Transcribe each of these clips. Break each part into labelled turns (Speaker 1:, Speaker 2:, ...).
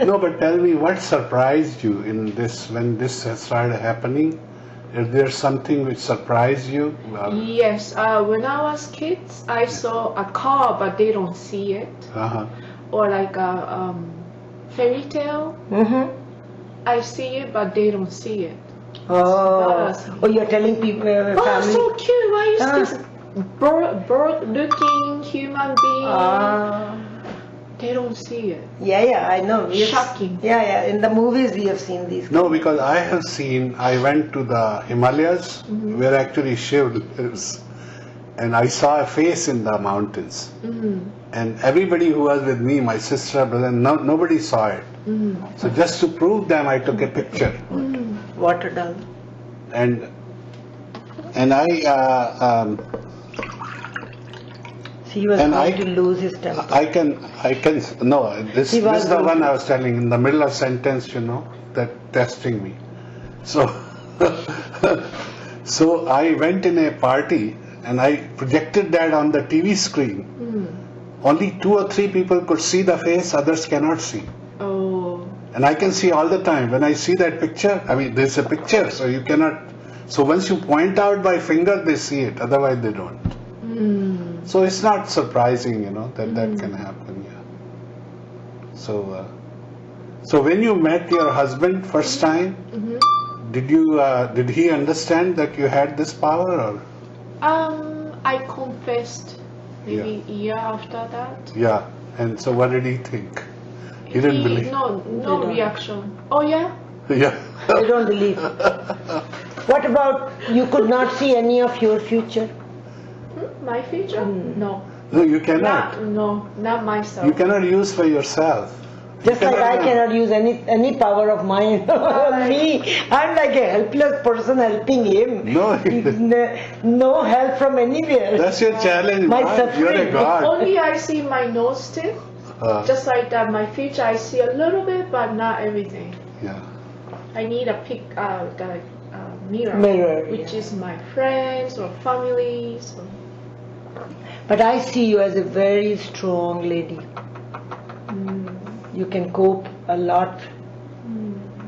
Speaker 1: No, but tell me, what surprised you in this when this has started happening? Is there something which surprised you?
Speaker 2: Yes, when I was kids, I saw a car, but they don't see it.
Speaker 1: Uh-huh.
Speaker 2: Or like a fairy tale. I see it, but they don't see it.
Speaker 3: Oh, you're telling people,
Speaker 2: Oh,
Speaker 3: family.
Speaker 2: so cute! Why is this bird-looking human being? They don't see it.
Speaker 3: Yeah, I know.
Speaker 2: Shocking.
Speaker 3: Yeah, in the movies we have seen these.
Speaker 1: No, because I went to the Himalayas, where actually Shiva lives, and I saw a face in the mountains. And everybody who was with me, my sister, brother, nobody saw it. So just to prove them, I took a picture.
Speaker 3: Water down.
Speaker 1: And I
Speaker 3: He was going to lose his temper.
Speaker 1: I can no, this is the one I was telling in the middle of sentence, that testing me. So so I went in a party and I projected that on the TV screen. Only 2 or 3 people could see the face, others cannot see.
Speaker 2: Oh.
Speaker 1: And I can see all the time. When I see that picture, I mean, there's a picture, so you cannot. So once you point out by finger, they see it. Otherwise, they don't. So it's not surprising, that can happen. Yeah. So when you met your husband first time, did he understand that you had this power, or?
Speaker 2: I confessed maybe a year after that.
Speaker 1: Yeah. And so what did he think? He didn't believe.
Speaker 2: No reaction. Oh yeah.
Speaker 1: Yeah.
Speaker 3: They don't believe. What about you could not see any of your future?
Speaker 2: My future? No.
Speaker 1: No, you cannot.
Speaker 2: Not myself.
Speaker 1: You cannot use for yourself.
Speaker 3: Just like I cannot use any power of mine on me. I'm like a helpless person helping him. No help from anywhere.
Speaker 1: That's your challenge.
Speaker 3: My
Speaker 1: man.
Speaker 3: suffering.
Speaker 1: You're a god.
Speaker 2: Only I see my nose tip. Just like that, my future I see a little bit, but not everything.
Speaker 1: Yeah.
Speaker 2: I need a mirror, which is my friends or family. So.
Speaker 3: But I see you as a very strong lady. You can cope a lot.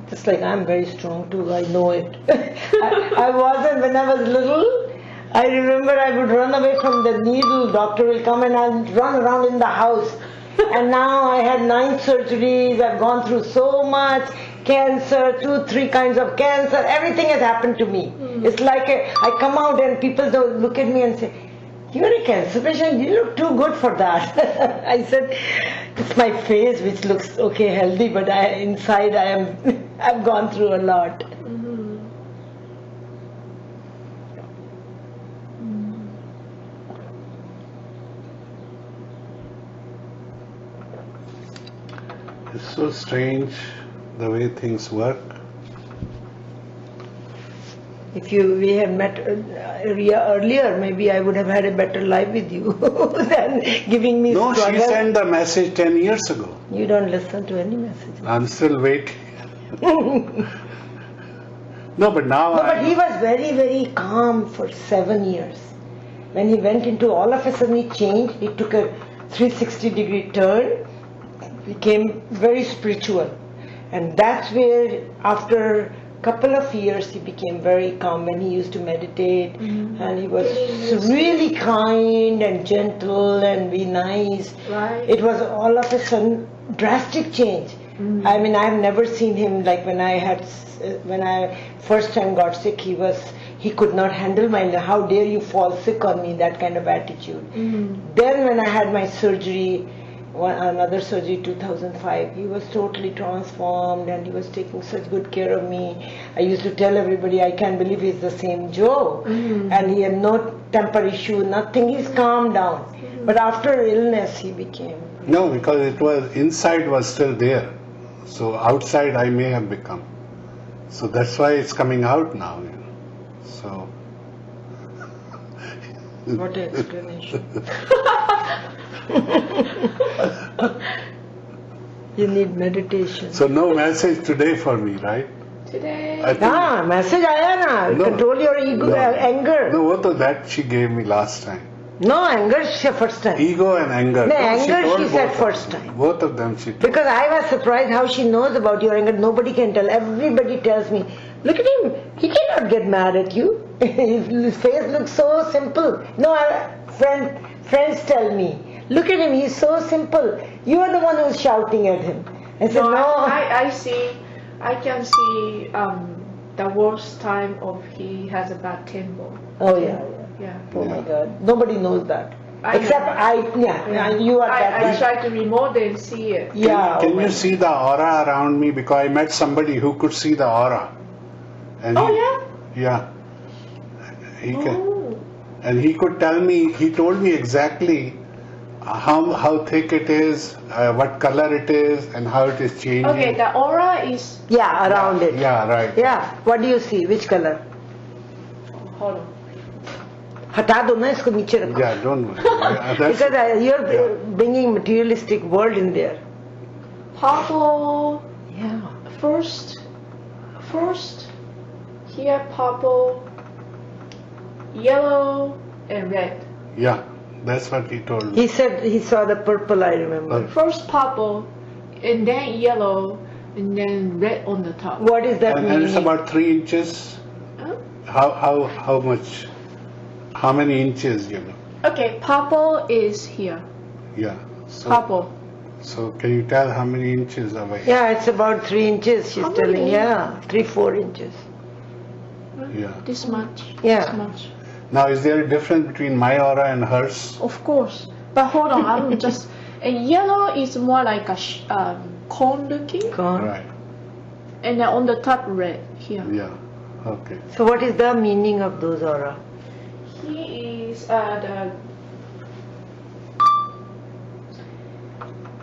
Speaker 3: Just like I'm very strong too, I know it. I wasn't when I was little. I remember I would run away from the needle. Doctor will come and I'll run around in the house. And now I had 9 surgeries. I've gone through so much. Cancer, 2, 3 kinds of cancer. Everything has happened to me. It's like I come out and people don't look at me and say, "You're a cancer patient, you look too good for that." I said, it's my face which looks okay, healthy, but inside I've gone through a lot.
Speaker 1: It's so strange the way things work.
Speaker 3: If we had met Ria earlier, maybe I would have had a better life with you than giving me
Speaker 1: No,
Speaker 3: struggle.
Speaker 1: she sent the message 10 years ago.
Speaker 3: You don't listen to any message.
Speaker 1: I'm still waiting. No, but now
Speaker 3: But he was very, very calm for 7 years. When he went into, all of a sudden he changed. He took a 360-degree turn, became very spiritual. And that's where, after couple of years, he became very calm when he used to meditate, and he was really kind and gentle and be nice.
Speaker 2: Right.
Speaker 3: It was all of a sudden drastic change. I mean, I've never seen him like when I first time got sick. He could not handle how dare you fall sick on me, that kind of attitude. Then when I had my surgery, another surgery 2005, he was totally transformed and he was taking such good care of me. I used to tell everybody, I can't believe he's the same Joe. And he had no temper issue, nothing. He's calmed down. But after illness he became.
Speaker 1: No, because it was inside was still there. So outside I may have become. So that's why it's coming out now. So
Speaker 3: what an explanation. You need meditation.
Speaker 1: So no message today for me, right?
Speaker 2: Today.
Speaker 3: Message aaya na.
Speaker 1: No.
Speaker 3: Control your ego, anger.
Speaker 1: No, that she gave me last time.
Speaker 3: No, anger she said first time.
Speaker 1: Ego and anger.
Speaker 3: No,
Speaker 1: No,
Speaker 3: anger
Speaker 1: told
Speaker 3: she said
Speaker 1: both of
Speaker 3: first
Speaker 1: them.
Speaker 3: time.
Speaker 1: Both of them she told.
Speaker 3: Because I was surprised how she knows about your anger. Nobody can tell. Everybody tells me, look at him. He cannot get mad at you. His face looks so simple. No, friends tell me, look at him. He's so simple. You are the one who's shouting at him. I said,
Speaker 2: No,
Speaker 3: no.
Speaker 2: I can see the worst time of he has a bad temper.
Speaker 3: Oh yeah.
Speaker 2: Yeah.
Speaker 3: Oh my God. Nobody knows that.
Speaker 2: I
Speaker 3: Except
Speaker 2: know.
Speaker 3: you are that
Speaker 2: I
Speaker 3: one.
Speaker 2: try to remote and see it.
Speaker 3: Yeah.
Speaker 1: Can you see the aura around me? Because I met somebody who could see the aura. And
Speaker 2: Oh
Speaker 1: he,
Speaker 2: yeah.
Speaker 1: Yeah. He can.
Speaker 2: Oh.
Speaker 1: And he could tell me, he told me exactly how thick it is, what color it is, and how it is changing.
Speaker 2: Okay, the aura is.
Speaker 3: Yeah, around it.
Speaker 1: Yeah, right.
Speaker 3: Yeah. What do you see? Which color?
Speaker 2: Hold on.
Speaker 3: हटा दो ना इसको नीचे रखो.
Speaker 1: Yeah, don't worry. Yeah, that's-
Speaker 3: Because you're
Speaker 1: yeah.
Speaker 3: bringing materialistic world in there.
Speaker 2: Purple.
Speaker 3: Yeah.
Speaker 2: First, here purple, yellow, and red.
Speaker 1: Yeah, that's what he told me.
Speaker 3: He said he saw the purple, I remember.
Speaker 2: First purple, and then yellow, and then red on the top.
Speaker 3: What is that
Speaker 1: And
Speaker 3: meaning?
Speaker 1: it's about 3 inches.
Speaker 2: Huh?
Speaker 1: How much? How many inches, you know?
Speaker 2: Okay, purple is here.
Speaker 1: Yeah. So,
Speaker 2: Purple.
Speaker 1: So can you tell how many inches away?
Speaker 3: Yeah, it's about 3 inches, she's
Speaker 2: How
Speaker 3: telling.
Speaker 2: many?
Speaker 3: Yeah, 3-4 inches.
Speaker 1: Yeah.
Speaker 2: This much.
Speaker 3: Yeah.
Speaker 2: This much.
Speaker 1: Now, is there a difference between my aura and hers?
Speaker 2: Of course. But hold on, I'm just. Yellow is more like a cone looking,
Speaker 3: Gone.
Speaker 1: Right.
Speaker 2: and then on the top red here.
Speaker 1: Yeah. Okay.
Speaker 3: So what is the meaning of those aura?
Speaker 2: He is the.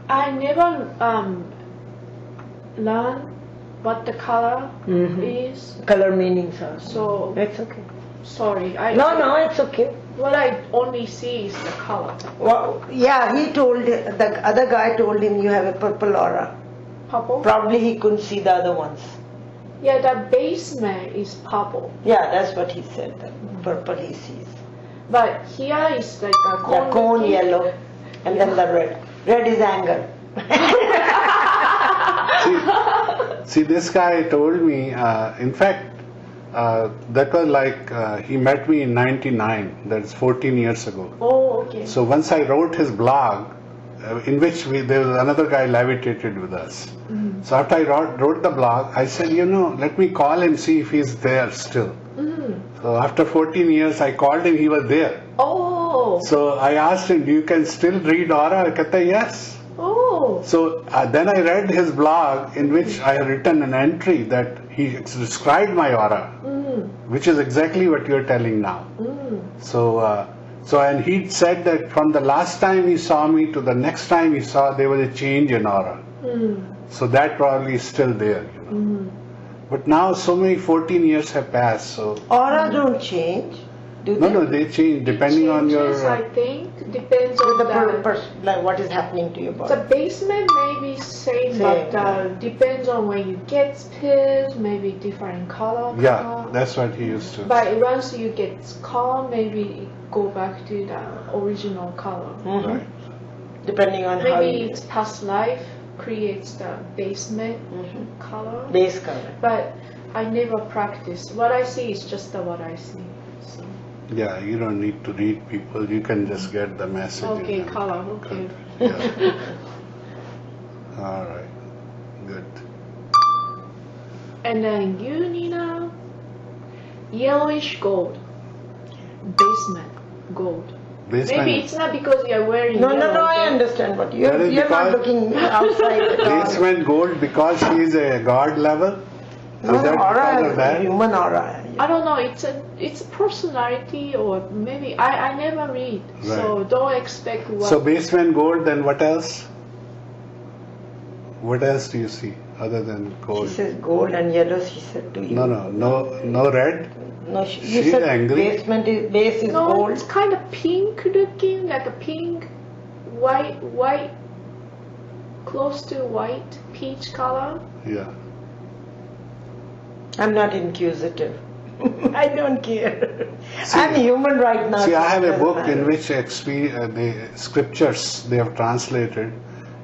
Speaker 2: I never learn what the color is,
Speaker 3: Color meanings are.
Speaker 2: so
Speaker 3: It's okay.
Speaker 2: sorry.
Speaker 3: No, it's okay.
Speaker 2: What I only see is the color.
Speaker 3: Well, yeah, the other guy told him you have a purple aura.
Speaker 2: Purple.
Speaker 3: Probably he couldn't see the other ones.
Speaker 2: Yeah, the basement is purple,
Speaker 3: Yeah, that's what he said. The purple he sees.
Speaker 2: but here is like a cone.
Speaker 3: Yeah, cone
Speaker 2: looking.
Speaker 3: yellow, and then the red. Red is anger.
Speaker 1: See, this guy told me, in fact, that was like, he met me in 99, that's 14 years ago.
Speaker 2: Oh, okay.
Speaker 1: So once I wrote his blog, in which there was another guy levitated with us. So after I wrote the blog, I said, let me call him, see if he's there still. So after 14 years, I called him, he was there.
Speaker 2: Oh.
Speaker 1: So I asked him, you can still read aura? He said, yes.
Speaker 2: Oh.
Speaker 1: So then I read his blog in which I had written an entry that he described my aura, which is exactly what you're telling now. So and he said that from the last time he saw me to the next time he saw, there was a change in aura. So that probably is still there. But now so many 14 years have passed. So
Speaker 3: Aura don't change. Do
Speaker 1: no,
Speaker 3: they?
Speaker 1: no, they change depending on your.
Speaker 2: Changes, I think depends
Speaker 3: With
Speaker 2: on
Speaker 3: the like what is happening to your
Speaker 2: The
Speaker 3: body.
Speaker 2: basement may be same, but depends on when you get pissed, maybe different color.
Speaker 1: Yeah, that's what he used to.
Speaker 2: But once you get calm, maybe it go back to the original color.
Speaker 1: Right.
Speaker 3: Depending on how
Speaker 2: Maybe
Speaker 3: you
Speaker 2: it's past life creates the basement color.
Speaker 3: base color.
Speaker 2: But I never practice. What I see is just what I see. So.
Speaker 1: Yeah, you don't need to read people. You can just get the message.
Speaker 2: Okay,
Speaker 1: and-
Speaker 2: color. Okay.
Speaker 1: Yeah. All right. Good.
Speaker 2: And then you, Nina, yellowish gold, basement gold.
Speaker 1: Basement.
Speaker 2: Maybe it's not because you're wearing
Speaker 3: No,
Speaker 2: yellow.
Speaker 3: I
Speaker 2: okay?
Speaker 3: understand what
Speaker 1: That
Speaker 3: you're
Speaker 1: is
Speaker 3: not
Speaker 1: because-
Speaker 3: looking outside at all.
Speaker 1: Basement gold because she is a god level.
Speaker 3: No,
Speaker 1: Is that
Speaker 3: aura
Speaker 1: because
Speaker 3: is
Speaker 1: of that?
Speaker 3: human aura.
Speaker 2: I don't know. It's a personality, or maybe I never read, so
Speaker 1: Right.
Speaker 2: don't expect what.
Speaker 1: So basement gold. Then what else? What else do you see other than
Speaker 3: She
Speaker 1: gold?
Speaker 3: says gold and yellow. She said to you.
Speaker 1: No red.
Speaker 3: No, you
Speaker 1: She's
Speaker 3: said
Speaker 1: angry.
Speaker 3: base is
Speaker 2: no,
Speaker 3: gold.
Speaker 2: it's kind of pink looking, like a pink, white, close to white, peach color.
Speaker 1: Yeah.
Speaker 3: I'm not inquisitive. I don't care. I'm human right now.
Speaker 1: See, I have a
Speaker 3: Doesn't
Speaker 1: book
Speaker 3: matter.
Speaker 1: in which the scriptures they have translated.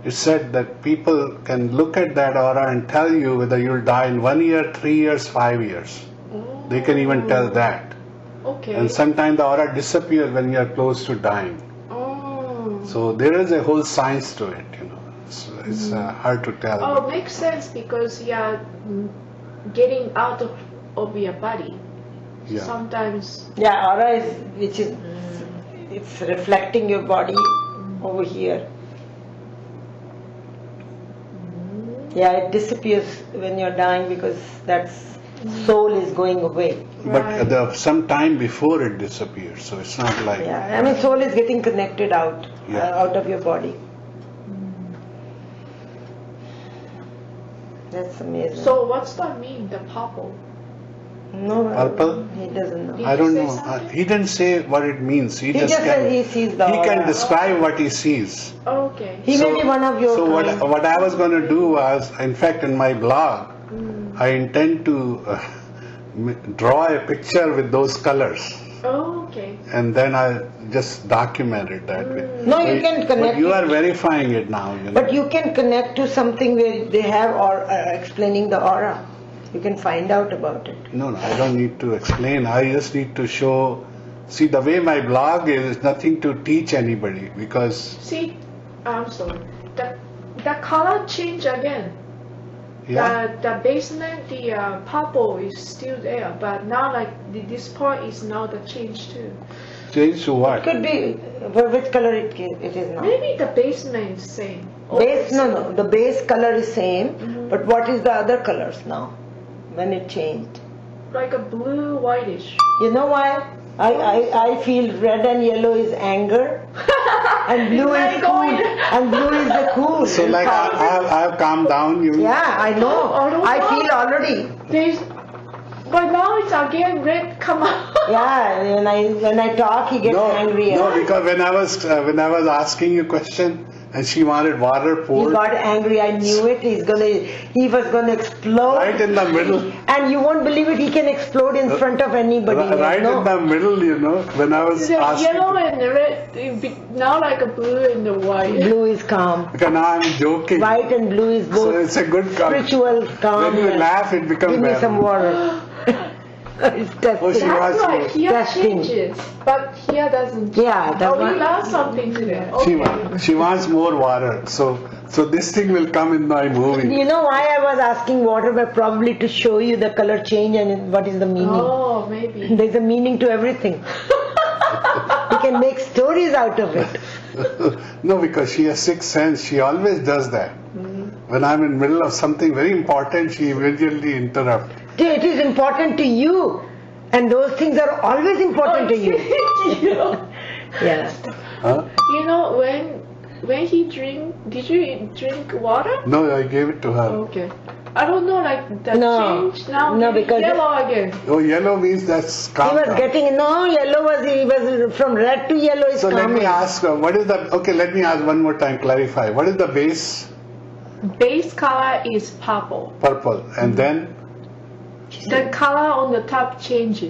Speaker 1: It said that people can look at that aura and tell you whether you'll die in 1 year, 3 years, 5 years. They can even tell that.
Speaker 2: Okay.
Speaker 1: And sometimes the aura disappears when you are close to dying.
Speaker 2: Oh.
Speaker 1: So there is a whole science to it, you know. It's hard to tell.
Speaker 2: Oh, makes sense because you are getting out of your body.
Speaker 1: Yeah.
Speaker 2: Sometimes.
Speaker 3: Yeah, aura is, which is, it's reflecting your body over here. Yeah, it disappears when you're dying because that soul is going away.
Speaker 1: But some time before it disappears, so it's not like.
Speaker 3: Yeah, I mean, soul is getting connected out, out of your body. That's amazing.
Speaker 2: So what's that mean? The purple?
Speaker 3: No,
Speaker 1: Purple?
Speaker 3: he doesn't know.
Speaker 1: I don't
Speaker 2: Did he
Speaker 1: know.
Speaker 2: say something?
Speaker 1: He didn't say what it means. He
Speaker 3: He just said he sees the
Speaker 1: he can
Speaker 3: aura.
Speaker 1: describe what he sees.
Speaker 2: Okay.
Speaker 3: He may be one of your
Speaker 1: So
Speaker 3: kind.
Speaker 1: what I was going to do was, in fact, in my blog, I intend to draw a picture with those colors,
Speaker 2: Oh, okay.
Speaker 1: and then I just document it that way.
Speaker 3: No, you can
Speaker 1: But
Speaker 3: connect
Speaker 1: you
Speaker 3: it.
Speaker 1: are verifying it now. You know?
Speaker 3: But you can connect to something where they have or explaining the aura. You can find out about it.
Speaker 1: No, I don't need to explain. I just need to show. See, the way my blog is nothing to teach anybody because.
Speaker 2: See, I'm sorry. The color change again.
Speaker 1: Yeah.
Speaker 2: The basement, the purple is still there, but now like this part is now the change too.
Speaker 1: Change to what?
Speaker 3: Could be which color it is now.
Speaker 2: Maybe the basement is same.
Speaker 3: Base, no, the base color is same, but what is the other colors now when it changed?
Speaker 2: Like a blue, whitish.
Speaker 3: You know why? I feel red and yellow is anger, and blue
Speaker 2: It's
Speaker 3: is
Speaker 2: like
Speaker 3: cool,
Speaker 2: going-
Speaker 3: and blue is the cool.
Speaker 1: So like I have calmed down. You.
Speaker 3: Yeah, I know.
Speaker 2: I don't
Speaker 3: I
Speaker 2: know.
Speaker 3: feel already.
Speaker 2: There's, but now it's again red come out.
Speaker 3: Yeah, when I talk, he gets angry.
Speaker 1: No, because when I was asking you question and she wanted water
Speaker 3: He
Speaker 1: poured
Speaker 3: got angry. I knew it. He was gonna explode.
Speaker 1: right in the middle,
Speaker 3: And you won't believe it. He can explode in front of anybody.
Speaker 1: right
Speaker 3: no.
Speaker 1: in the middle. You know, when I was
Speaker 2: The
Speaker 1: asking.
Speaker 2: yellow and the red, now like a blue and the white.
Speaker 3: Blue is calm.
Speaker 1: Because now I'm joking.
Speaker 3: White and blue is
Speaker 1: So
Speaker 3: both
Speaker 1: it's a good
Speaker 3: spiritual calm.
Speaker 1: When you laugh, it becomes
Speaker 3: Give me
Speaker 1: better.
Speaker 3: some water. It's testing.
Speaker 1: Oh, she was-
Speaker 2: That's why here
Speaker 3: Testing.
Speaker 2: changes, but here doesn't.
Speaker 3: Yeah, that's
Speaker 2: Oh, we
Speaker 3: what.
Speaker 2: learned something today.
Speaker 1: She,
Speaker 2: Okay.
Speaker 1: she wants more water. So this thing will come in my movie.
Speaker 3: You know why I was asking water? But probably to show you the color change and what is the meaning.
Speaker 2: Oh, maybe.
Speaker 3: There's a meaning to everything. You can make stories out of it.
Speaker 1: No, because she has sixth sense. She always does that. When I'm in middle of something very important, she immediately interrupts.
Speaker 3: It is important to you, and those things are always important to you.
Speaker 2: you know,
Speaker 3: Yeah.
Speaker 1: Huh?
Speaker 2: you know when he drink, did you drink water?
Speaker 1: No, I gave it to her.
Speaker 2: Okay. I don't know, like the
Speaker 3: No.
Speaker 2: change now.
Speaker 3: No,
Speaker 2: maybe
Speaker 3: because-
Speaker 2: yellow again.
Speaker 1: Oh, yellow means that's
Speaker 3: He
Speaker 1: calm
Speaker 3: was
Speaker 1: down.
Speaker 3: getting yellow he was from red to yellow is
Speaker 1: So let
Speaker 3: calming.
Speaker 1: me ask, what is the, okay, let me ask one more time, clarify. What is the base?
Speaker 2: Base color is purple.
Speaker 1: Purple. And then,
Speaker 2: The color on the top change.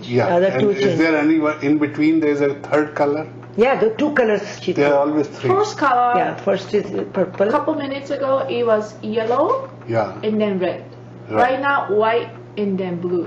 Speaker 1: yeah.
Speaker 3: Other
Speaker 1: And
Speaker 3: two
Speaker 1: is
Speaker 3: change.
Speaker 1: there any, in between there is a third color?
Speaker 3: Yeah, the two colors she
Speaker 1: There are
Speaker 3: put.
Speaker 1: always three.
Speaker 2: First color.
Speaker 3: Yeah, first is
Speaker 2: A
Speaker 3: purple.
Speaker 2: couple minutes ago it was yellow
Speaker 1: Yeah.
Speaker 2: and then red.
Speaker 1: Right.
Speaker 2: Right now white and then blue.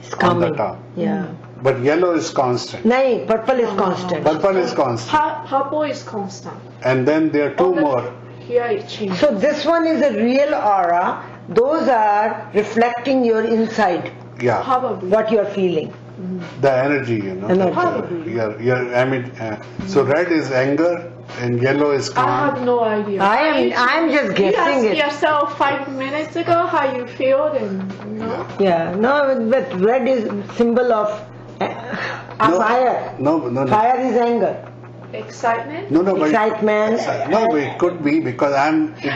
Speaker 3: It's
Speaker 1: On the
Speaker 3: calming.
Speaker 1: top.
Speaker 3: Yeah.
Speaker 1: But yellow is constant.
Speaker 3: No, purple is constant.
Speaker 1: Purple is constant.
Speaker 2: Purple is constant.
Speaker 1: And then there are two
Speaker 2: Oh,
Speaker 1: more.
Speaker 2: Here it changes.
Speaker 3: So this one is a real aura. Those are reflecting your inside,
Speaker 1: Yeah.
Speaker 2: Probably.
Speaker 3: what you are feeling.
Speaker 1: The energy, you know.
Speaker 3: Energy.
Speaker 2: Probably.
Speaker 1: I mean, so red is anger and yellow is
Speaker 2: I
Speaker 1: calm.
Speaker 2: have no idea.
Speaker 3: I'm just
Speaker 2: You
Speaker 3: guessing
Speaker 2: asked
Speaker 3: it.
Speaker 2: yourself 5 minutes ago how you feel, and no.
Speaker 3: Yeah, no, but red is symbol of
Speaker 1: No,
Speaker 3: fire.
Speaker 1: No.
Speaker 3: Fire is anger,
Speaker 2: Excitement.
Speaker 1: No, but
Speaker 3: excitement.
Speaker 1: no, but it could be because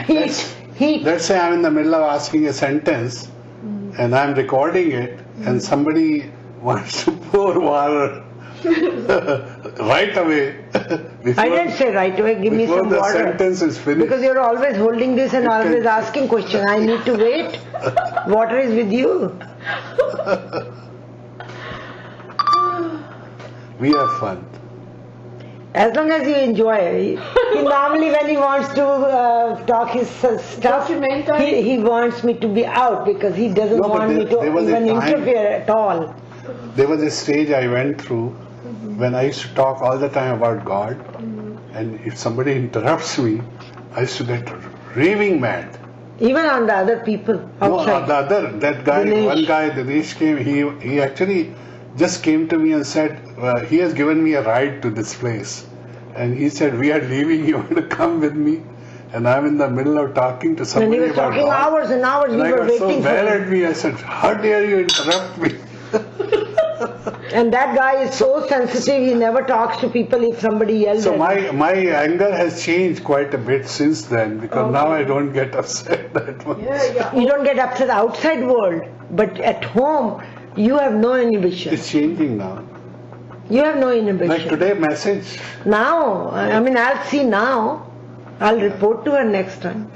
Speaker 3: Heat, heat.
Speaker 1: let's say I'm in the middle of asking a sentence and I'm recording it and somebody wants to pour water right away.
Speaker 3: I didn't say right away, give me
Speaker 1: before
Speaker 3: some
Speaker 1: the
Speaker 3: water.
Speaker 1: sentence is finished.
Speaker 3: Because you're always holding this and
Speaker 1: You
Speaker 3: always
Speaker 1: can-
Speaker 3: asking questions. I need to wait. Water is with you.
Speaker 1: We have fun.
Speaker 3: As long as you enjoy. He normally when he wants to talk his stuff,
Speaker 2: Documentary?
Speaker 3: he wants me to be out because he doesn't
Speaker 1: No, but
Speaker 3: want me
Speaker 1: there
Speaker 3: to
Speaker 1: was a
Speaker 3: even
Speaker 1: time-
Speaker 3: interfere at all.
Speaker 1: There was a stage I went through when I used to talk all the time about God, and if somebody interrupts me, I used to get raving mad.
Speaker 3: Even on the other people
Speaker 1: No,
Speaker 3: outside.
Speaker 1: that guy,
Speaker 3: Dinesh.
Speaker 1: one guy, Dinesh came, he actually just came to me and said, he has given me a ride to this place. And he said, we are leaving, you want to come with me? And I'm in the middle of talking to
Speaker 3: And
Speaker 1: somebody
Speaker 3: he was
Speaker 1: about
Speaker 3: talking
Speaker 1: God.
Speaker 3: hours and hours.
Speaker 1: And
Speaker 3: We
Speaker 1: I
Speaker 3: were
Speaker 1: got so
Speaker 3: waiting for
Speaker 1: mad
Speaker 3: him.
Speaker 1: at me, I said, how dare you interrupt me?
Speaker 3: And that guy is so sensitive, he never talks to people if somebody yells
Speaker 1: So
Speaker 3: at him.
Speaker 1: my anger has changed quite a bit since then, because now I don't get upset that much.
Speaker 2: Yeah.
Speaker 3: You don't get upset outside world, but at home, you have no inhibition.
Speaker 1: It's changing now.
Speaker 3: You have no inhibition.
Speaker 1: Like today message,
Speaker 3: Now, I mean, I'll see now. I'll report to her next time.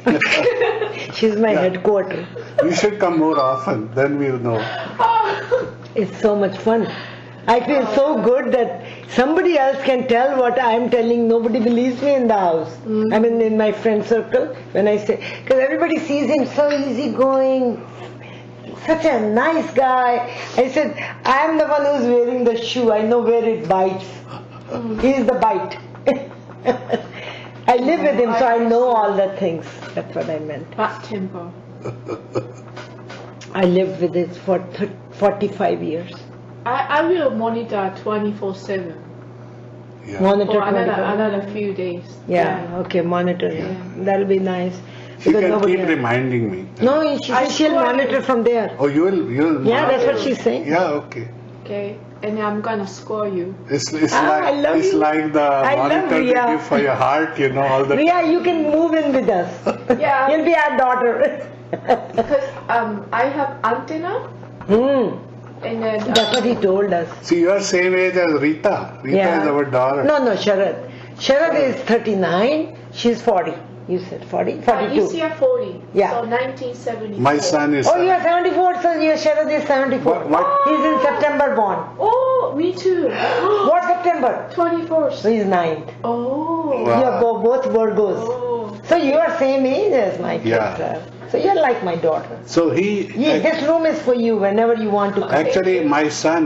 Speaker 3: She's my headquarter.
Speaker 1: you should come more often, then we'll know.
Speaker 3: It's so much fun. I feel so good that somebody else can tell what I'm telling. Nobody believes me in the house. I mean, in my friend circle, when I say, because everybody sees him so easygoing, such a nice guy. I said, I'm the one who's wearing the shoe. I know where it bites. He's the bite. I live with him, so I know all the things. That's what I meant.
Speaker 2: Bad temper.
Speaker 3: I lived with it for 45 years.
Speaker 2: I will monitor 24/7
Speaker 1: Yeah.
Speaker 3: Monitor
Speaker 2: for
Speaker 3: 24.
Speaker 2: another few days.
Speaker 3: Yeah, okay, monitor.
Speaker 2: Yeah.
Speaker 3: That'll be nice.
Speaker 1: She
Speaker 3: Because
Speaker 1: can
Speaker 3: nobody
Speaker 1: keep
Speaker 3: else-
Speaker 1: reminding me.
Speaker 3: No, she said she'll
Speaker 2: swear.
Speaker 3: monitor from there.
Speaker 1: Oh, you'll.
Speaker 3: Yeah, that's what she's saying.
Speaker 1: Yeah, okay.
Speaker 2: Okay, and I'm gonna score you.
Speaker 1: It's
Speaker 3: I love
Speaker 1: it's
Speaker 3: you.
Speaker 1: like the
Speaker 3: I love
Speaker 1: monitor you
Speaker 3: Ria.
Speaker 1: give for your heart, all the
Speaker 3: Ria, you can move in with us.
Speaker 2: Yeah.
Speaker 3: You'll be our daughter.
Speaker 2: Because I have antenna,
Speaker 3: Hmm.
Speaker 2: and then
Speaker 3: That's what he told us.
Speaker 1: See, you are same age as Rita. Rita
Speaker 3: Yeah.
Speaker 1: is our daughter.
Speaker 3: No, Sharad. Sharad is 39. She's 40. You said 40?
Speaker 2: this
Speaker 3: 42.
Speaker 2: year 40.
Speaker 3: Yeah.
Speaker 2: So 1974.
Speaker 1: My son is.
Speaker 3: Oh, you are 74, so your Sharad is 74.
Speaker 1: What?
Speaker 3: He's in September born.
Speaker 2: Oh, me too.
Speaker 3: What September?
Speaker 2: 24th.
Speaker 3: So he's 9th.
Speaker 2: Oh.
Speaker 1: Wow.
Speaker 3: You are both Virgos.
Speaker 2: Oh.
Speaker 3: So you are same age as my kids
Speaker 1: Yeah.
Speaker 3: are. So you're like my daughter.
Speaker 1: So
Speaker 3: Yeah, this room is for you whenever you want to come.
Speaker 1: actually, my son,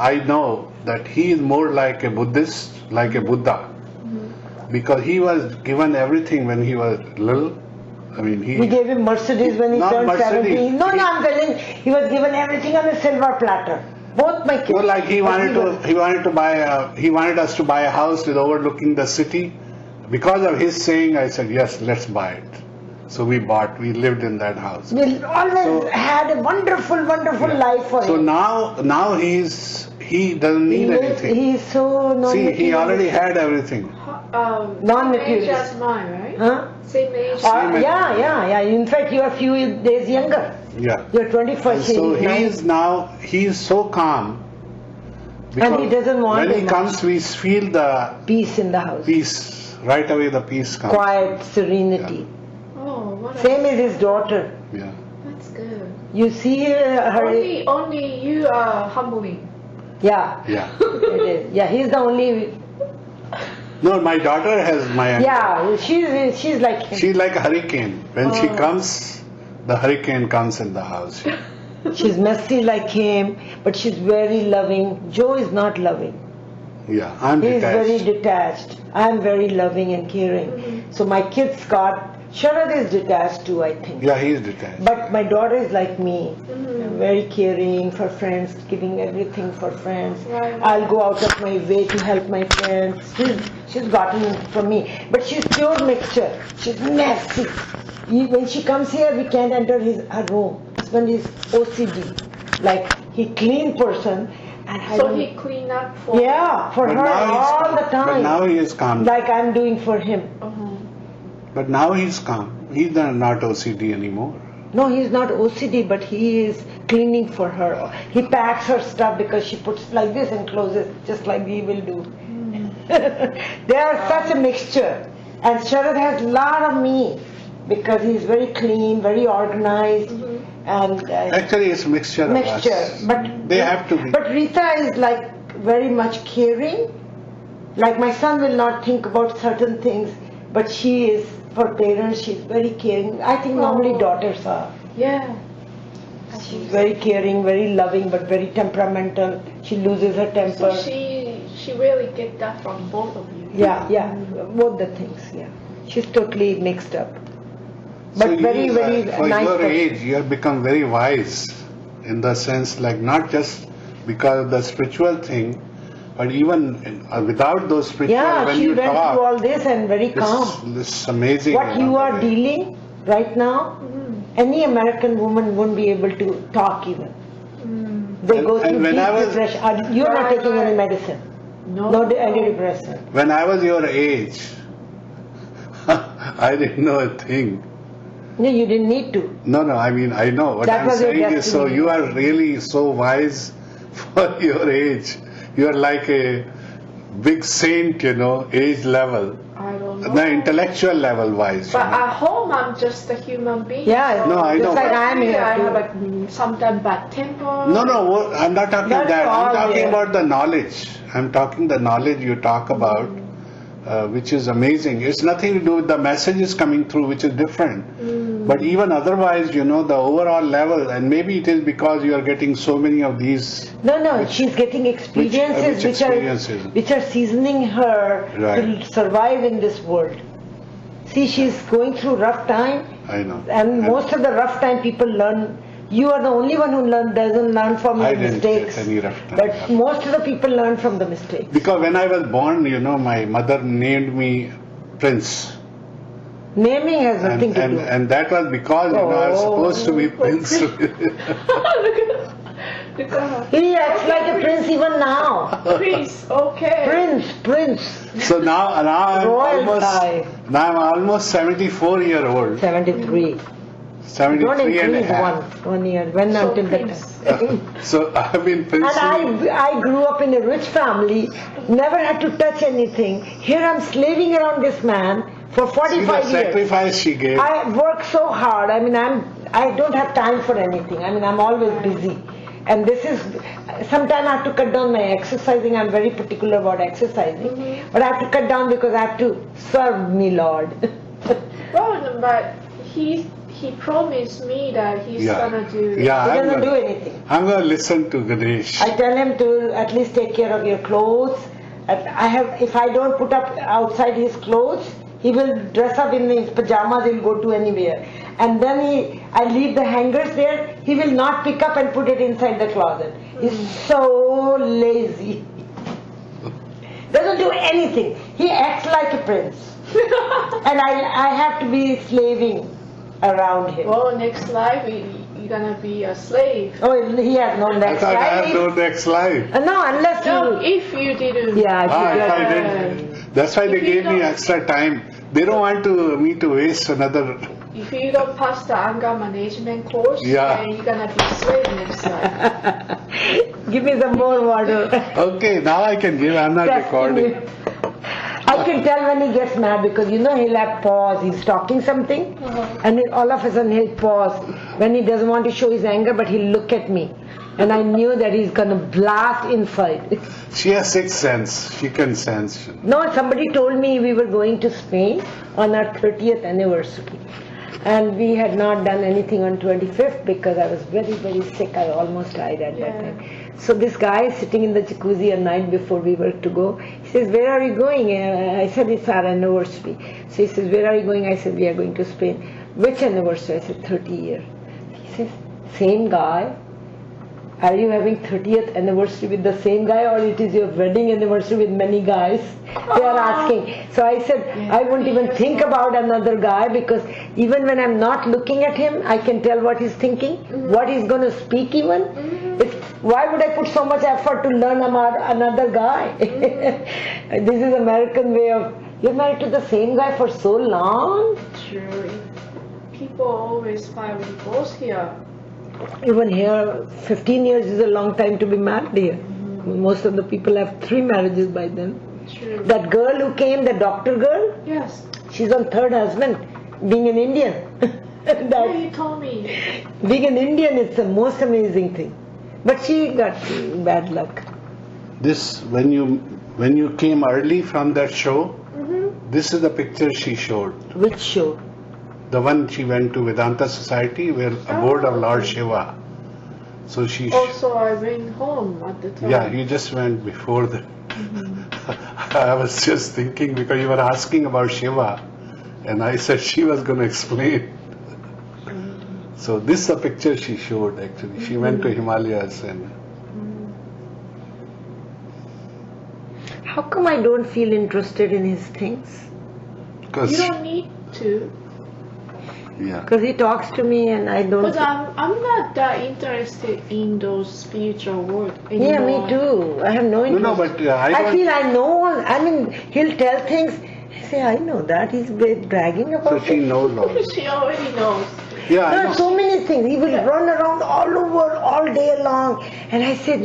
Speaker 1: I know that he is more like a Buddhist, like a Buddha, because he was given everything when he was little. I mean,
Speaker 3: We gave him Mercedes when he
Speaker 1: Not
Speaker 3: turned
Speaker 1: Mercedes.
Speaker 3: 17. No, I'm telling he was given everything on a silver platter. Both my kids.
Speaker 1: No, like he wanted he wanted us to buy a house with overlooking the city. Because of his saying, I said, yes, let's buy it. So we lived in that house.
Speaker 3: We always
Speaker 1: So-
Speaker 3: had a wonderful
Speaker 1: Yeah.
Speaker 3: life for
Speaker 1: So
Speaker 3: him.
Speaker 1: now he doesn't need anything.
Speaker 3: He's so
Speaker 1: See, he
Speaker 3: non-materialistic.
Speaker 1: already had everything.
Speaker 2: Same
Speaker 3: Non-materialist.
Speaker 2: age as mine, right?
Speaker 3: Huh?
Speaker 2: Same age.
Speaker 1: Same age.
Speaker 3: Yeah. In fact, you are a few days younger.
Speaker 1: Yeah.
Speaker 3: You're 21st.
Speaker 1: So
Speaker 3: he's nine.
Speaker 1: he is so calm.
Speaker 3: And he doesn't want
Speaker 1: when he
Speaker 3: much.
Speaker 1: comes, we feel the
Speaker 3: Peace in the house.
Speaker 1: peace. Right away, the peace comes.
Speaker 3: Quiet, serenity.
Speaker 2: Oh, what a,
Speaker 3: Same as his daughter.
Speaker 1: Yeah.
Speaker 2: that's good.
Speaker 3: You see her.
Speaker 2: Only you are humbling.
Speaker 3: Yeah,
Speaker 1: Yeah.
Speaker 3: it is. Yeah, he's the only.
Speaker 1: No, my daughter has my.
Speaker 3: Yeah, she's like him.
Speaker 1: She's like a hurricane. When she comes, the hurricane comes in the house.
Speaker 3: She's messy like him, but she's very loving. Joe is not loving.
Speaker 1: Yeah, I'm
Speaker 3: He's very
Speaker 1: detached.
Speaker 3: detached. I'm very loving and caring. So my kids got. Sharad is detached too, I think.
Speaker 1: Yeah, he is detached.
Speaker 3: But my daughter is like me, very caring for friends, giving everything for friends.
Speaker 2: Right.
Speaker 3: I'll go out of my way to help my friends. She's gotten it from me, but she's pure mixture. She's messy. When she comes here, we can't enter her room. Husband is OCD, like he clean person, and I
Speaker 2: So
Speaker 3: don't.
Speaker 2: he clean up for.
Speaker 3: Yeah, for
Speaker 1: But
Speaker 3: her
Speaker 1: now he's
Speaker 3: all
Speaker 1: calm.
Speaker 3: the time.
Speaker 1: But now he is calm.
Speaker 3: Like I'm doing for him.
Speaker 1: But now he's calm. He's not OCD anymore.
Speaker 3: No, he's not OCD, but he is cleaning for her. He packs her stuff because she puts like this and closes just like we will do. They are such a mixture. And Sharad has a lot of me because he's very clean, very organized. And
Speaker 1: actually, it's mixture of us.
Speaker 3: But
Speaker 1: they have to be.
Speaker 3: But Rita is like very much caring. Like my son will not think about certain things, but she is, for parents, she's very caring. I think normally daughters are.
Speaker 2: Yeah.
Speaker 3: She's very caring, very loving, but very temperamental. She loses her temper.
Speaker 2: So she really get that from both of you.
Speaker 3: Yeah, both the things. Yeah, she's totally mixed up. But
Speaker 1: so
Speaker 3: very
Speaker 1: for
Speaker 3: nice
Speaker 1: your
Speaker 3: person.
Speaker 1: age, you have become very wise, in the sense like not just because of the spiritual thing, but even without those spiritual.
Speaker 3: Yeah,
Speaker 1: when
Speaker 3: she
Speaker 1: you
Speaker 3: went
Speaker 1: talk,
Speaker 3: through all this and very calm.
Speaker 1: It's amazing.
Speaker 3: What you are dealing right now, any American woman won't be able to talk even. They go through deep depression. You're not taking any medicine. No antidepressant.
Speaker 1: When I was your age, I didn't know a thing.
Speaker 3: No, you didn't need to.
Speaker 1: No, I mean, I know. What I'm saying is, so you are really so wise for your age. You are like a big saint, age level.
Speaker 2: I don't know.
Speaker 1: The intellectual level wise.
Speaker 2: But at home, I'm just a human being.
Speaker 3: Yeah,
Speaker 1: no, I know.
Speaker 3: Just like I'm here.
Speaker 2: I have sometimes bad temper.
Speaker 1: No, I'm not talking that. I'm talking about the knowledge. I'm talking the knowledge you talk about, which is amazing. It's nothing to do with the messages coming through, which is different. But even otherwise, the overall level, and maybe it is because you are getting so many of these.
Speaker 3: No, she's getting experiences which are seasoning her to survive in this world. See, she's going through rough time.
Speaker 1: I know.
Speaker 3: And most of the rough time people learn. You are the only one who doesn't learn from your mistakes.
Speaker 1: I didn't get any rough time.
Speaker 3: But most of the people learn from the mistakes.
Speaker 1: Because when I was born, my mother named me Prince.
Speaker 3: Naming has nothing to do.
Speaker 1: And that was because I was supposed to be Prince.
Speaker 3: He acts like a prince even now.
Speaker 2: Prince, okay.
Speaker 3: Prince.
Speaker 1: So now I'm almost 74 year old.
Speaker 3: 73.
Speaker 1: 73
Speaker 3: Don't
Speaker 1: and a
Speaker 3: increase
Speaker 1: half.
Speaker 3: one year. When until that time.
Speaker 1: So I've been Prince.
Speaker 3: And I grew up in a rich family, never had to touch anything. Here I'm slaving around this man for 45 years.
Speaker 1: The sacrifice she gave.
Speaker 3: I work so hard. I mean, I don't have time for anything. I mean, I'm always busy. And this is, sometimes I have to cut down my exercising. I'm very particular about exercising. But I have to cut down because I have to serve me, Lord.
Speaker 2: Well, but he promised me that he's gonna do.
Speaker 1: Yeah,
Speaker 3: he doesn't do anything.
Speaker 1: I'm gonna listen to Ganesh.
Speaker 3: I tell him to at least take care of your clothes. If I don't put up outside his clothes, he will dress up in his pajamas. He'll go to anywhere. And then I leave the hangers there. He will not pick up and put it inside the closet. He's so lazy. Doesn't do anything. He acts like a prince. And I have to be slaving around him.
Speaker 2: Well, next life you're gonna be a slave.
Speaker 3: Oh, he has no next life.
Speaker 1: I have no next life.
Speaker 3: No, unless
Speaker 2: if you didn't.
Speaker 3: Yeah,
Speaker 1: if I didn't. That's why they gave me extra time. They don't want me to waste another.
Speaker 2: If you don't pass the anger management course, then you're gonna be slave next life.
Speaker 3: Give me some more water.
Speaker 1: Okay, now I can give. I'm not recording.
Speaker 3: I can tell when he gets mad because he'll have pause. He's talking something, and then all of a sudden he'll pause when he doesn't want to show his anger, but he'll look at me, and I knew that he's gonna blast inside.
Speaker 1: She has sixth sense. She can sense.
Speaker 3: No, somebody told me we were going to Spain on our 30th anniversary. And we had not done anything on 25th because I was very, very sick. I almost died at that time. So this guy is sitting in the jacuzzi a night before we were to go. He says, "Where are you going?" I said, "It's our anniversary." So he says, "Where are you going?" I said, "We are going to Spain." "Which anniversary?" I said, 30 years. He says, "Same guy? Are you having 30th anniversary with the same guy, or it is your wedding anniversary with many guys?" They are asking. So I said, I won't even think about another guy because even when I'm not looking at him, I can tell what he's thinking, what he's going to speak even. Why would I put so much effort to learn about another guy? This is American way of, you're married to the same guy for so long?
Speaker 2: True. People always find divorce here.
Speaker 3: Even here, 15 years is a long time to be married here. Most of the people have 3 marriages by then.
Speaker 2: True.
Speaker 3: That girl who came, the doctor girl,
Speaker 2: Yes.
Speaker 3: she's on 3rd husband, being an Indian.
Speaker 2: Yeah, you told me.
Speaker 3: Being an Indian is the most amazing thing. But she got bad luck.
Speaker 1: This, when you came early from that show, this is the picture she showed.
Speaker 3: Which show?
Speaker 1: The one she went to Vedanta Society, where aboard of Lord Shiva. So she.
Speaker 2: Also, I went home at the time.
Speaker 1: Yeah, you just went before that. I was just thinking because you were asking about Shiva, and I said she was going to explain. So this is the picture she showed actually. She went to Himalayas and.
Speaker 3: How come I don't feel interested in his things?
Speaker 1: Because.
Speaker 2: You don't need to.
Speaker 1: Yeah.
Speaker 3: Because he talks to me and I don't.
Speaker 2: But I'm not that interested in those spiritual world anymore.
Speaker 3: Yeah, me too. I have no interest.
Speaker 1: No, but I
Speaker 3: I
Speaker 1: don't.
Speaker 3: feel I know. I mean, he'll tell things. I say, I know that. He's bragging about
Speaker 1: So she
Speaker 3: it.
Speaker 1: knows all.
Speaker 2: She already knows.
Speaker 1: Yeah, I
Speaker 3: There
Speaker 1: know.
Speaker 3: are so many things. He will run around all over all day long. And I said,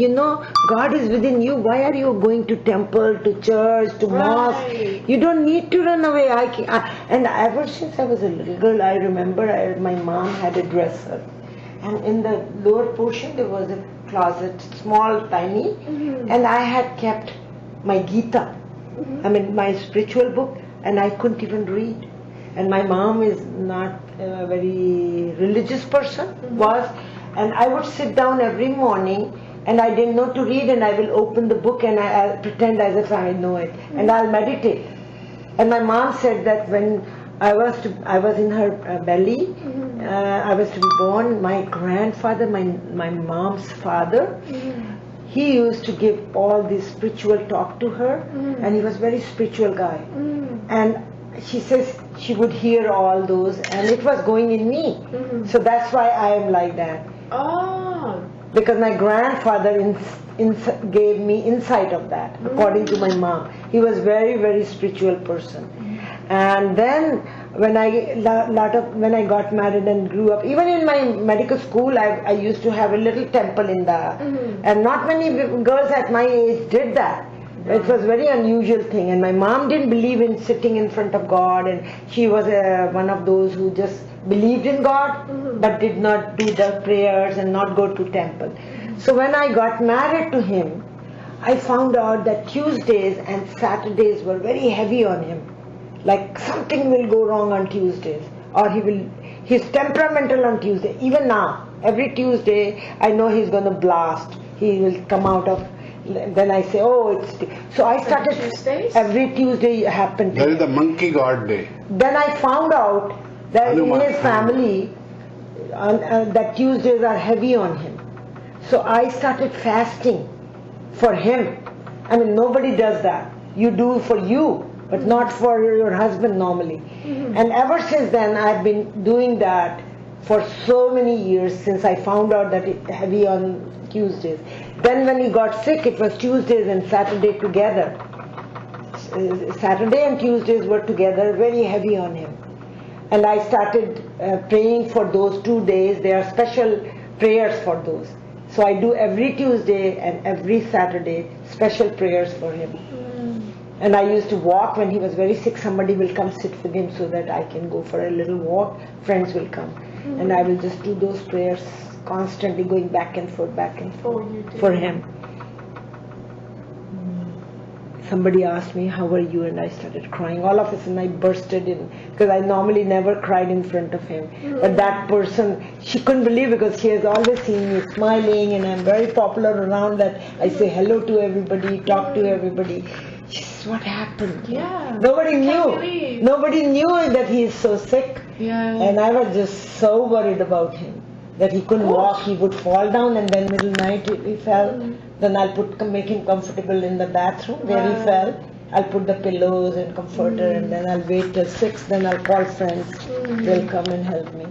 Speaker 3: God is within you. Why are you going to temple, to church, to mosque?
Speaker 2: Right.
Speaker 3: You don't need to run away. And ever since I was a little girl, I remember my mom had a dresser. And in the lower portion, there was a closet, small, tiny. And I had kept my Gita. I mean, my spiritual book. And I couldn't even read. And my mom is not a very religious person, and I would sit down every morning and I didn't know to read and I will open the book and I'll pretend as if I know it and I'll meditate. And my mom said that when I was in her belly, I was to be born, my grandfather, my mom's father, he used to give all this spiritual talk to her and he was a very spiritual guy. And she says she would hear all those and it was going in me. So that's why I am like that.
Speaker 2: Oh.
Speaker 3: Because my grandfather gave me insight of that, according to my mom. He was very, very spiritual person. And then when I got married and grew up, even in my medical school, I used to have a little temple in the, and not many girls at my age did that. It was a very unusual thing, and my mom didn't believe in sitting in front of God, and she was one of those who just believed in God, but did not do the prayers and not go to temple. So when I got married to him, I found out that Tuesdays and Saturdays were very heavy on him. Like something will go wrong on Tuesdays, or he's temperamental on Tuesday. Even now, every Tuesday, I know he's going to blast. He will come out of. Then I say, so I started.
Speaker 2: Tuesdays?
Speaker 3: Every Tuesday happened.
Speaker 1: That is the monkey god day.
Speaker 3: Then I found out that in his family, that Tuesdays are heavy on him. So I started fasting for him. I mean, nobody does that. You do for you, but not for your husband normally. And ever since then, I've been doing that for so many years since I found out that it's heavy on Tuesdays. Then when he got sick, it was Tuesdays and Saturday together. Saturday and Tuesdays were together, very heavy on him. And I started praying for those 2 days. There are special prayers for those. So I do every Tuesday and every Saturday special prayers for him. And I used to walk when he was very sick. Somebody will come sit with him so that I can go for a little walk. Friends will come. And I will just do those prayers constantly, going back and forth for him. Somebody asked me, how are you? And I started crying. All of a sudden I bursted in, because I normally never cried in front of him. But that person, she couldn't believe, because she has always seen me smiling and I'm very popular around that. I say hello to everybody, talk to everybody. She says, what happened?
Speaker 2: Yeah.
Speaker 3: Nobody
Speaker 2: I can't
Speaker 3: knew.
Speaker 2: believe.
Speaker 3: Nobody knew that he is so sick.
Speaker 2: Yeah.
Speaker 3: And I was just so worried about him, that he couldn't walk, he would fall down, and then middle night he fell. Then I'll make him comfortable in the bathroom where he fell. I'll put the pillows and comforter, and then I'll wait till 6, then I'll call friends. They'll come and help me.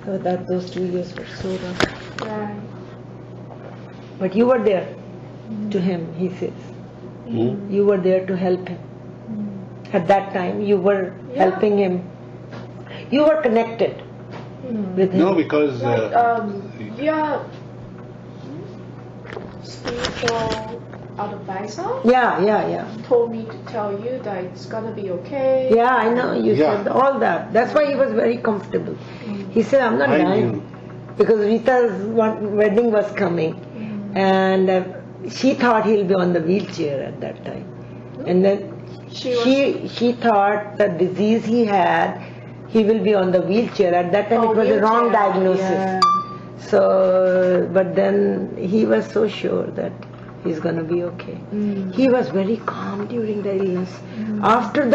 Speaker 3: So those 2 years were so rough.
Speaker 2: Right.
Speaker 3: But you were there to him, he says. You were there to help him. At that time, you were helping him. You were connected. with him?
Speaker 1: No, because
Speaker 2: yeah, spiritual advisor
Speaker 3: Yeah.
Speaker 2: told me to tell you that it's gonna be okay.
Speaker 3: Yeah, I know. You
Speaker 1: Yeah.
Speaker 3: said all that. That's why he was very comfortable. He said, I'm not
Speaker 1: I
Speaker 3: dying.
Speaker 1: knew.
Speaker 3: Because Rita's wedding was coming. And she thought he'll be on the wheelchair at that time. And then she thought the disease he had, he will be on the wheelchair. At that time it was a wrong diagnosis.
Speaker 2: Yeah.
Speaker 3: So, but then he was so sure that he's going to be okay. He was very calm during the illness. After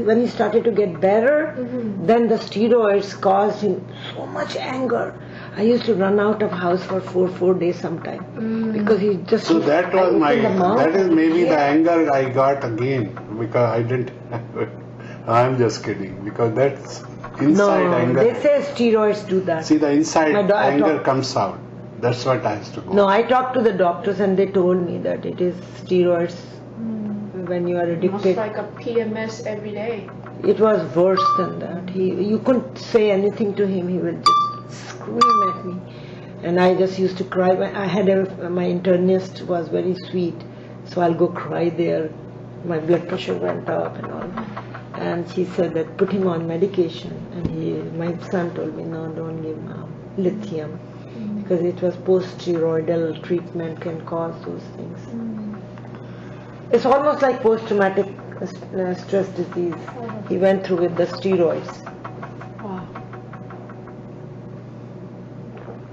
Speaker 3: when he started to get better, then the steroids caused him so much anger. I used to run out of house for four days sometime because he just.
Speaker 1: So that was that is maybe the anger I got again because I didn't have it. I'm just kidding because that's inside anger.
Speaker 3: They say steroids do that.
Speaker 1: See, the inside anger comes out. That's what has to go.
Speaker 3: No, I talked to the doctors and they told me that it is steroids when you are addicted.
Speaker 2: It's like a PMS every day.
Speaker 3: It was worse than that. You couldn't say anything to him. He would just scream at me, and I just used to cry. My internist was very sweet, so I'll go cry there. My blood pressure went up and all, and she said that put him on medication. And my son told me, no, don't give him lithium because it was post-steroidal treatment can cause those things. It's almost like post-traumatic stress disease. He went through with the steroids.